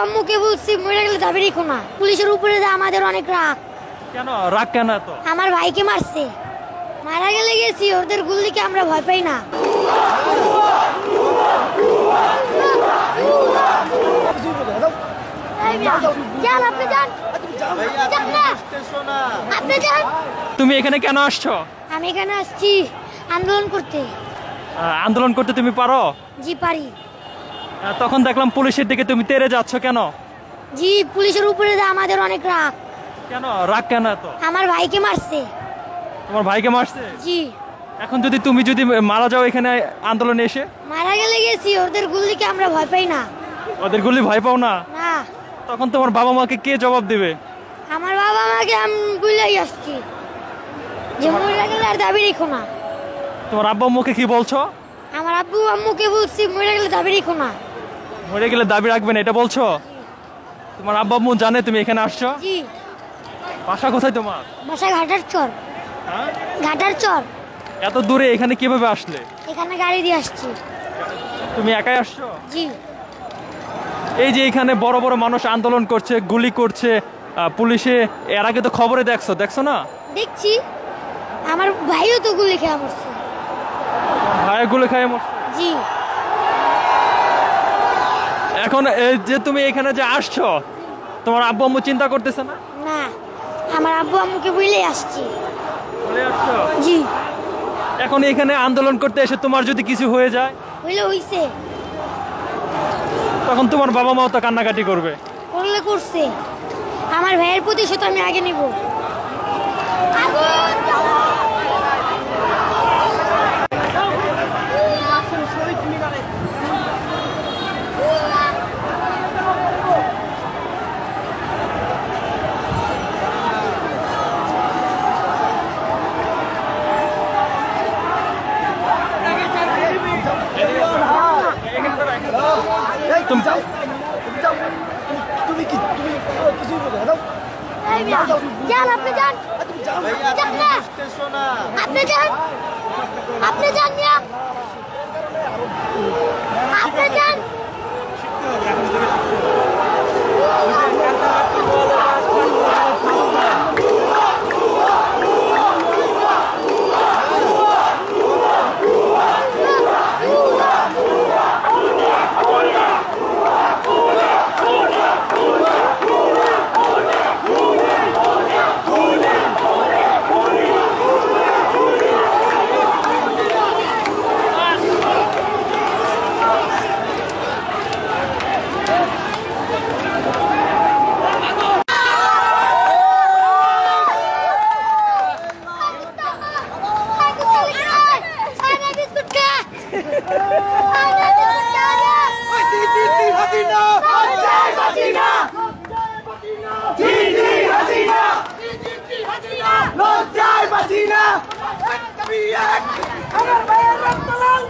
আম্মুকে বলছি মরে গেলে দাবি রেখো না। পুলিশের উপরে যে আমাদের অনেক রাগ। কেন রাগ কেন এত? আমার ভাইকে মারছে, মারা গেলে গেছি, ওদের গুলিকে আমরা ভয় পাই না। তুমি এখানে কেন আসছো? আমি এখানে আসছি আন্দোলন করতে। আন্দোলন করতে তুমি পারো? জি পারি। তখন দেখলাম পুলিশের দিকে তুমি তেড়ে যাচ্ছ কেন? জি পুলিশের উপরে যে আমাদের অনেক রাগ। কেন রাগ কেন এত? আমার ভাইকে মারছে। তোমার ভাইকে মারছে? জি। এখন তুমি যদি মারা যাও এখানে আন্দোলনে এসে? মারা গেলে গেছি, ওদের গুলিকে আমরা ভয় পাই না। ওদের গুলি ভয় পাও না? না। তখন তোমার বাবা মাকে কে জবাব দিবে? আমার বাবা মাকে আমি বুঝলাই আসছি যে মরে গেলে আর দাবি রেখো না। তোমার আব্বু আম্মুকে কি বলছো? আমার আব্বু আম্মুকে বলছি মরে গেলে দাবি রেখো না। মরে গেলে দাবি রাখবেন এটা বলছো? তোমার আব্বু আম্মু জানে তুমি এখানে আসছো? জি। বাসা কোথায় তোমার? বাসা ঘাটার চর। হ্যাঁ ঘাটার চর। এত দূরে এখানে কিভাবে আসলে? এখানে গাড়ি দিয়ে আসছি। তুমি একাই আসছো? জি। এই যে এখানে বড় বড় মানুষ আন্দোলন করছে, গুলি করছে পুলিশে, এর আগে তো খবরে দেখছো না? দেখছি। আমার ভাইও তো গুলি খেয়ে মরছে। ভাই গুলি খেয়ে মরছে? জি। এখন এই যে তুমি এখানে যে আসছো, তোমার আব্বু আম্মু চিন্তা করতেছে না? না, আমার আব্বু আম্মুকে বলে আসছি। বলে আসছো? জি। এখন এখানে আন্দোলন করতে এসে তোমার যদি কিছু হয়ে যায়? হইছে। তখন তোমার বাবা মাও তো কান্নাকাটি করবে। করছে। আমার ভাইয়ের প্রতিশোধ আমি আগে নিব। আমার ভাইয়ের রক্ত লাল